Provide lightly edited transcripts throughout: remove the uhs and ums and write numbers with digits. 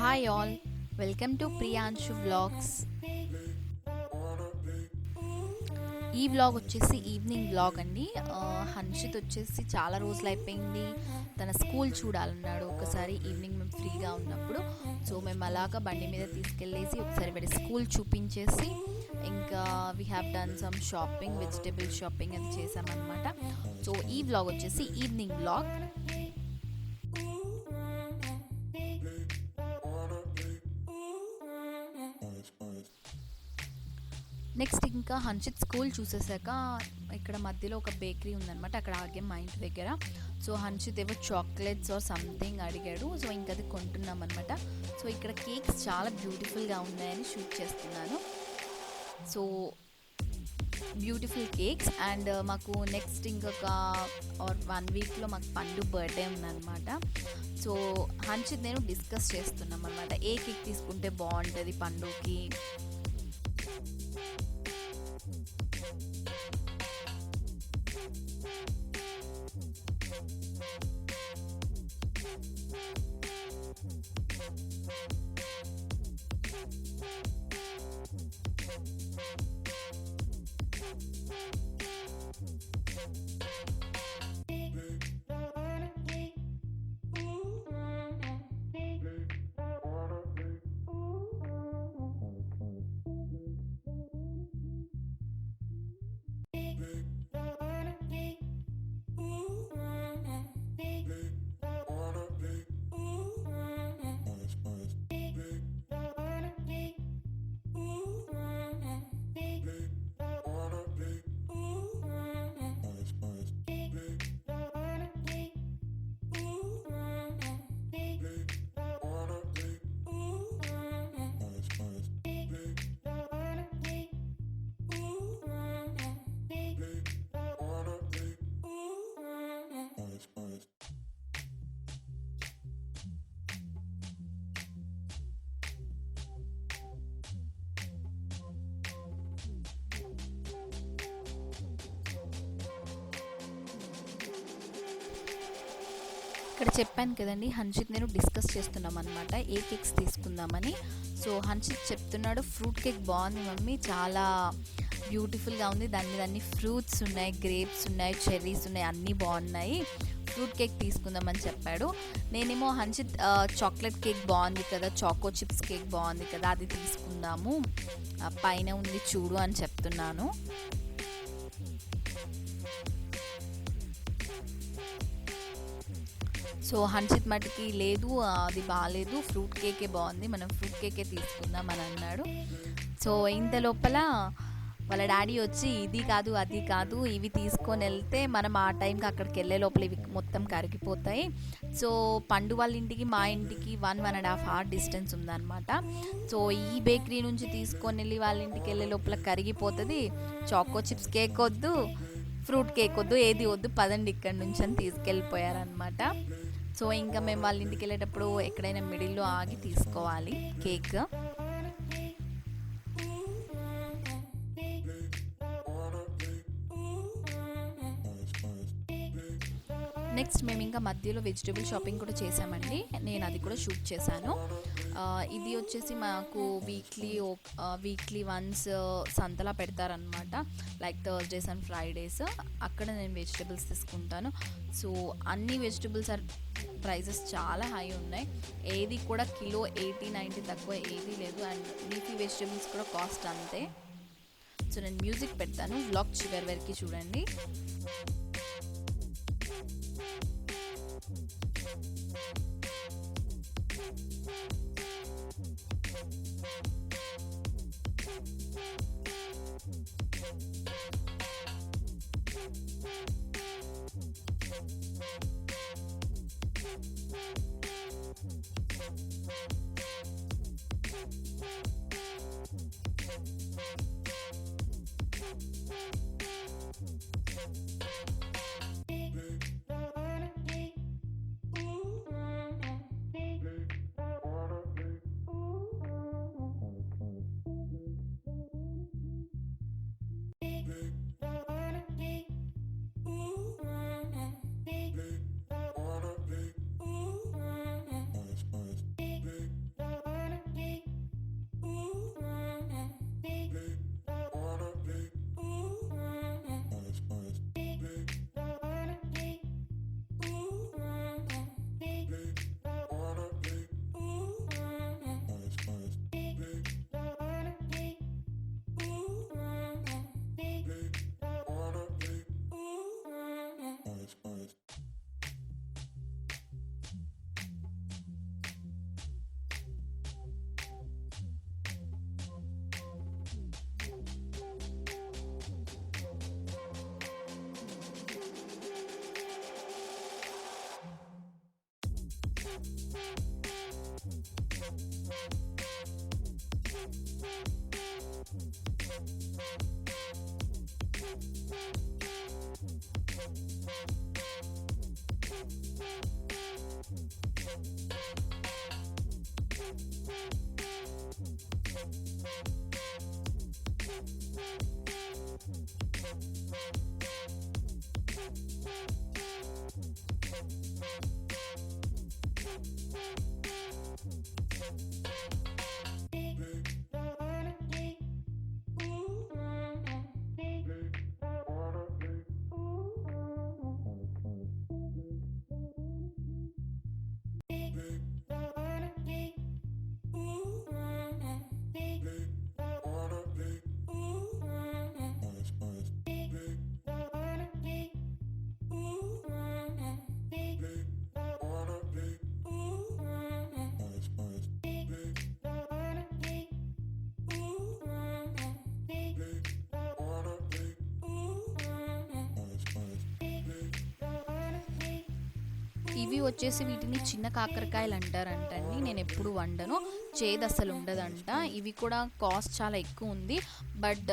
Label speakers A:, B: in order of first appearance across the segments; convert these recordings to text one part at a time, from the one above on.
A: Hi all, welcome to Priyanshu vlogs. ఈ vlog వచ్చేసి evening vlog అండి. హన్షిత్ వచ్చేసి చాలా రోజులు అయిపోయింది, తన స్కూల్ చూడాలన్నాడు ఒకసారి ఈవినింగ్ మేము ఫ్రీగా ఉన్నప్పుడు. సో మేము అలాగా బండి మీద తీసుకెళ్ళేసి ఒకసారి వాడి స్కూల్ చూపించేసి ఇంకా we have done some shopping, vegetable shopping అది చేసామన్నమాట. సో ఈ వ్లాగ్ వచ్చేసి ఈవినింగ్ వ్లాగ్. నెక్స్ట్ ఇంకా హన్షిత్ స్కూల్ చూసేసాక ఇక్కడ మధ్యలో ఒక బేకరీ ఉందన్నమాట, అక్కడ ఆగే మా ఇంటి దగ్గర. సో హన్షిత్ ఏవో చాక్లెట్స్ ఆర్ సంథింగ్ అడిగాడు. సో ఇంకా అది కొంటున్నాం అనమాట. సో ఇక్కడ కేక్స్ చాలా బ్యూటిఫుల్గా ఉన్నాయని షూట్ చేస్తున్నాను. So beautiful cakes. అండ్ మాకు నెక్స్ట్ ఇంకొక 1 వీక్లో మాకు పండు బర్త్డే ఉందన్నమాట. సో హన్షిత్ నేను డిస్కస్ చేస్తున్నాం అనమాట, ఏ కేక్ తీసుకుంటే బాగుంటుంది పండుకి. ఇక్కడ చెప్పాను కదండి, హన్షిత్ నేను డిస్కస్ చేస్తున్నాం అనమాట ఏ కేక్స్ తీసుకుందామని. సో హన్షిత్ చెప్తున్నాడు, ఫ్రూట్ కేక్ బాగుంది మమ్మీ, చాలా బ్యూటిఫుల్గా ఉంది, దాని మీద అన్ని ఫ్రూట్స్ ఉన్నాయి, గ్రేప్స్ ఉన్నాయి, చెర్రీస్ ఉన్నాయి, అన్నీ బాగున్నాయి, ఫ్రూట్ కేక్ తీసుకుందామని చెప్పాడు. నేనేమో హన్షిత్ చాక్లెట్ కేక్ బాగుంది కదా, చాకో చిప్స్ కేక్ బాగుంది కదా, అది తీసుకుందాము, పైన ఉంది చూడు అని చెప్తున్నాను. సో హన్షిత్ మటుకి లేదు, అది బాగాలేదు, ఫ్రూట్ కేకే బాగుంది, మనం ఫ్రూట్ కేకే తీసుకుందాం అని అన్నాడు. సో ఇంత లోపల వాళ్ళ డాడీ వచ్చి ఇది కాదు అది కాదు ఇవి తీసుకొని వెళ్తే మనం ఆ టైంకి అక్కడికి వెళ్ళే లోపల ఇవి మొత్తం కరిగిపోతాయి. సో పండు వాళ్ళ ఇంటికి మా ఇంటికి 1.5 hour డిస్టెన్స్ ఉందన్నమాట. సో ఈ బేకరీ నుంచి తీసుకొని వెళ్ళి వాళ్ళ ఇంటికి వెళ్ళే లోపల కరిగిపోతుంది, చాకో చిప్స్ కేక్ వద్దు, ఫ్రూట్ కేక్ వద్దు, ఏది వద్దు, పదండి ఇక్కడ నుంచి అని తీసుకెళ్ళిపోయారనమాట. సో ఇంకా మేము వాళ్ళ ఇంటికి వెళ్ళేటప్పుడు ఎక్కడైనా మిడిల్లో ఆగి తీసుకోవాలి కేక్. నెక్స్ట్ మేము ఇంకా మధ్యలో వెజిటేబుల్ షాపింగ్ కూడా చేసామండి, నేను అది కూడా షూట్ చేశాను. ఇది వచ్చేసి మాకు వీక్లీ వన్స్ సంతలా పెడతారనమాట, లైక్ థర్స్డేస్ అండ్ ఫ్రైడేస్. అక్కడ నేను వెజిటేబుల్స్ తీసుకుంటాను. సో అన్ని వెజిటేబుల్స్ ప్రైజెస్ చాలా హై ఉన్నాయి, ఏది కూడా కిలో 80-90 తక్కువ ఏది లేదు. అండ్ లీఫీ వెజిటేబుల్స్ కూడా కాస్ట్ అంతే. సో నేను మ్యూజిక్ పెడతాను, వ్లాగ్ చివరి వరకు చూడండి. ఇవి వచ్చేసి వీటిని చిన్న కాకరకాయలు అంటారంటండి. నేను ఎప్పుడు వండను, చేదు అసలు ఉండదంట. ఇవి కూడా కాస్ట్ చాలా ఎక్కువ ఉంది. బట్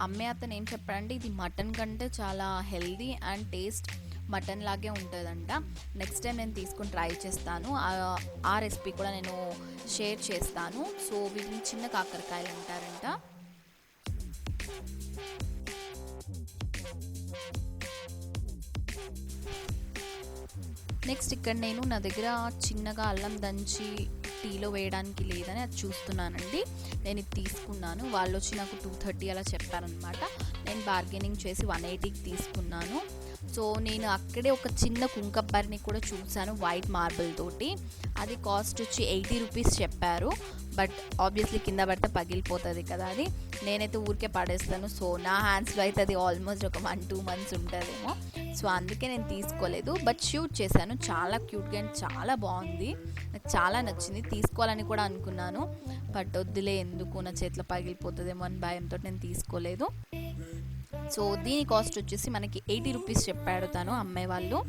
A: అమ్మే అతను ఏం చెప్పాడంటే ఇది మటన్ కంటే చాలా హెల్దీ అండ్ టేస్ట్ మటన్ లాగే ఉంటుందంట. నెక్స్ట్ టైం నేను తీసుకొని ట్రై చేస్తాను. ఆ రెసిపీ కూడా నేను షేర్ చేస్తాను. సో వీటిని చిన్న కాకరకాయలు అంటారంట. నెక్స్ట్ ఇక్కడ నేను నా దగ్గర చిన్నగా అల్లం దంచి టీలో వేయడానికి లేదని అది చూస్తున్నానండి. నేను ఇది తీసుకున్నాను. వాళ్ళు వచ్చి నాకు 230 అలా చెప్పారనమాట. నేను బార్గెనింగ్ చేసి 180కి తీసుకున్నాను. సో నేను అక్కడే ఒక చిన్న కుంకబ్బరిని కూడా చూశాను వైట్ మార్బుల్ తోటి. అది కాస్ట్ వచ్చి 80 రూపీస్ చెప్పారు. బట్ ఆబ్వియస్లీ కింద పడితే పగిలిపోతుంది కదా, అది నేనైతే ఊరికే పడేస్తాను. సో నా హ్యాండ్స్లో అయితే అది ఆల్మోస్ట్ ఒక 1-2 మంత్స్ ఉంటుందేమో. సో అందుకే నేను తీసుకోలేదు. బట్ షూట్ చేశాను. చాలా క్యూట్గా అండ్ చాలా బాగుంది. నాకు చాలా నచ్చింది. తీసుకోవాలని కూడా అనుకున్నాను. బట్ వద్దులే, ఎందుకు నా చేతిలో పగిలిపోతుందేమో అని భయంతో నేను తీసుకోలేదు. సో దీని కాస్ట్ వచ్చేసి మనకి 80 రూపీస్ చెప్పాడు తను అమ్మే వాళ్ళు.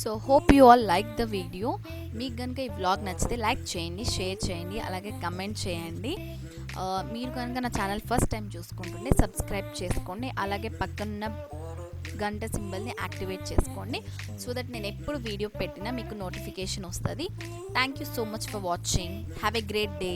A: So hope you all like the video. మీకు కనుక ఈ వ్లాగ్ నచ్చితే లైక్ చేయండి, షేర్ చేయండి, అలాగే కమెంట్ చేయండి. మీరు కనుక నా ఛానల్ ఫస్ట్ టైం చూసుకుంటుంటే సబ్స్క్రైబ్ చేసుకోండి. అలాగే పక్కనున్న గంట సింబల్ని యాక్టివేట్ చేసుకోండి. సో దట్ నేను ఎప్పుడు వీడియో పెట్టినా మీకు నోటిఫికేషన్ వస్తుంది. Thank you so much for watching. Have a great day.